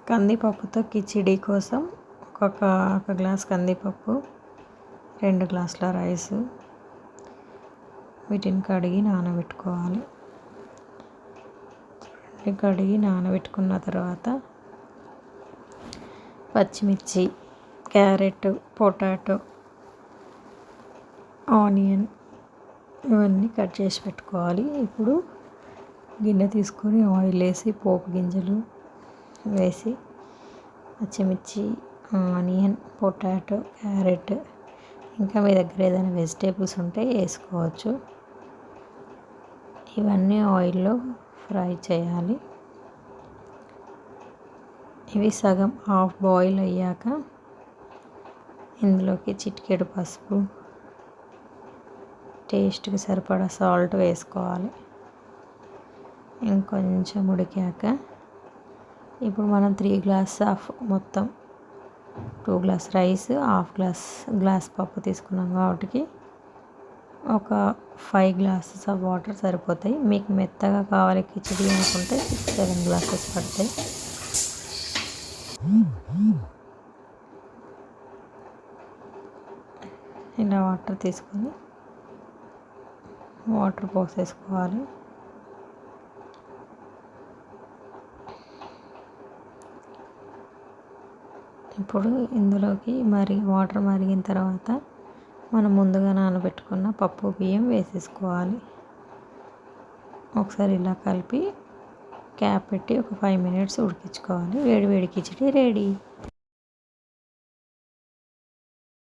కందిపప్పుతో కిచిడి కోసం ఒక గ్లాస్ కందిపప్పు, 2 గ్లాసుల రైసు, వీటిని కడిగి నానబెట్టుకోవాలి. కడిగి నానబెట్టుకున్న తర్వాత పచ్చిమిర్చి, క్యారెట్, పొటాటో, ఆనియన్ ఇవన్నీ కట్ చేసి పెట్టుకోవాలి. ఇప్పుడు గిన్నె తీసుకొని ఆయిల్ వేసి పోపు గింజలు వేసి పచ్చిమిర్చి, ఆనియన్, పొటాటో, క్యారెట్ ఇంకా మీ దగ్గర ఏదైనా వెజిటేబుల్స్ ఉంటే వేసుకోవచ్చు. ఇవన్నీ ఆయిల్లో ఫ్రై చేయాలి. ఇవి సగం హాఫ్ బాయిల్ అయ్యాక ఇందులోకి చిటికెడు పసుపు, టేస్ట్కి సరిపడా సాల్ట్ వేసుకోవాలి. ఇంకొంచెం ఉడికాక ఇప్పుడు మనం 3 గ్లాస్ ఆఫ్ మొత్తం 2 గ్లాస్ రైస్, హాఫ్ గ్లాస్ పప్పు తీసుకున్నాం కాబట్టి ఒక 5 గ్లాసెస్ ఆఫ్ వాటర్ సరిపోతాయి. మీకు మెత్తగా కావాలి కిచిడి అనుకుంటే 6-7 గ్లాసెస్ పడతాయి. ఇలా వాటర్ తీసుకొని వాటర్ పోసేసుకోవాలి. ఇప్పుడు ఇందులోకి వాటర్ మరిగిన తర్వాత మనం ముందుగా నానబెట్టుకున్న పప్పు బియ్యం వేసేసుకోవాలి. ఒకసారి ఇలా కలిపి క్యాప్ పెట్టి ఒక 5 మినిట్స్ ఉడికించుకోవాలి. వేడి వేడి కిచిడి రెడీ.